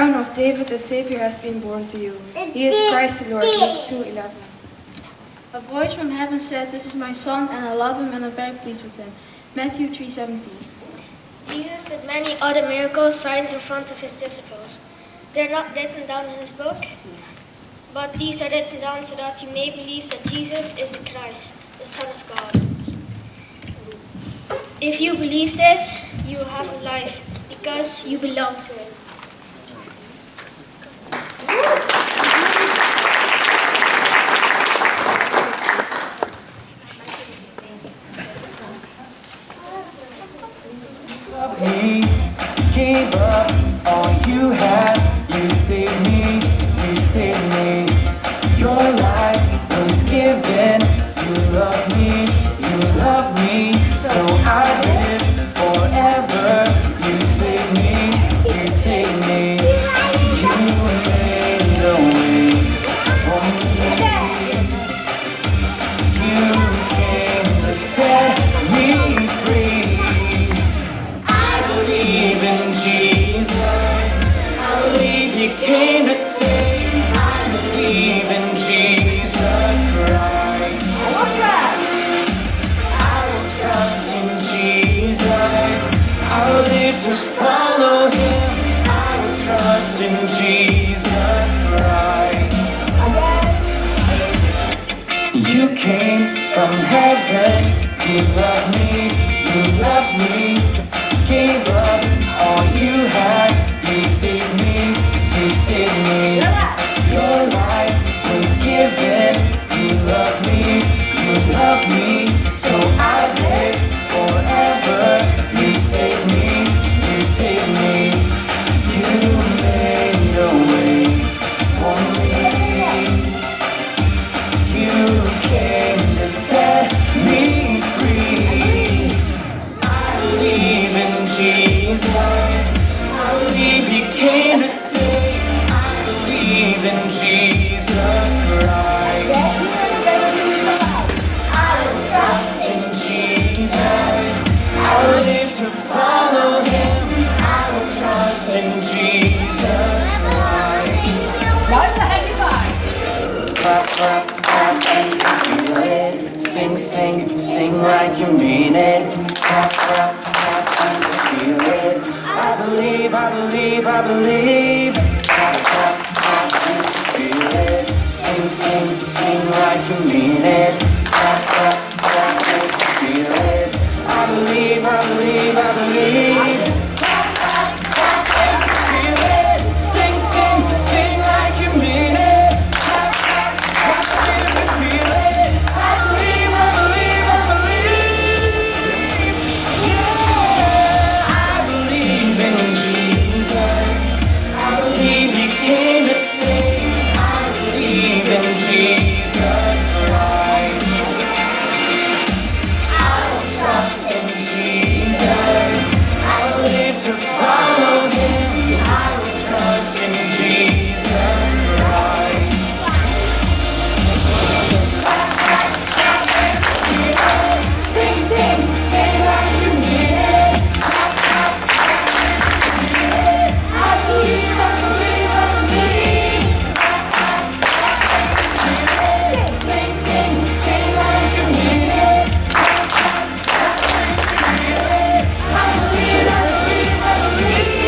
crown of David, a Savior has been born to you. He is Christ the Lord. Luke 2:11. A voice from heaven said, "This is my son, and I love him, and I'm very pleased with him." Matthew 3:17. Jesus did many other miracles, signs in front of his disciples. They're not written down in his book, but these are written down so that you may believe that Jesus is the Christ, the Son of God. If you believe this, you have a life, because you belong to him. Me, gave up all you had. You saved me, you saved me. Your life was given. You love me, so I live forever. You saved me, you saved me. You made a way for me. You came to set me free. Believe in Jesus. I believe He came to save. I believe in Jesus Christ. I will trust in Jesus. I will live to follow Him. I will trust in Jesus Christ. You came from heaven. You loved me. Gave up all you had. You saved me, you saved me. Your life was given. You love me, so I live forever. You saved me, you saved me. You made a way for me. You came to set me free. I believe in Jesus. I believe He came to save. I believe in Jesus Christ. I will trust in Jesus. I will live to follow Him. I will trust in Jesus Christ. Clap, clap, clap if you feel it. Sing, sing, sing like you mean it. Clap, clap, clap if you feel it. I believe, I believe, I believe. Clap, clap, clap if you feel it. Sing, sing, sing like you mean it. Clap, clap, clap if you feel it. I believe, I believe, I believe. Clap, clap, clap if you feel it. Sing, sing, sing like you mean it. Clap, clap, clap if you feel it. I believe, I believe, I believe. Yeah, I believe in Jesus. I believe He came to save. I believe in Jesus Christ. I will trust in Jesus. I will live to follow Him. I will trust in Jesus Christ. Sing, sing, sing like you mean it. I believe, I believe, I believe. Sing, sing, sing like you mean it. I believe, I believe, I believe.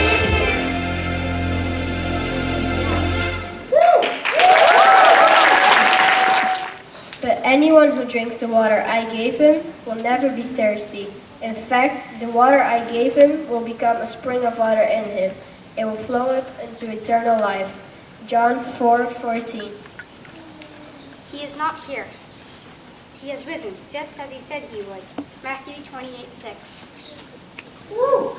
But anyone who drinks the water I gave him will never be thirsty. In fact, the water I gave him will become a spring of water in him. It will flow up into eternal life. John 4:14. He is not here. He has risen, just as He said He would. Matthew 28:6. Woo!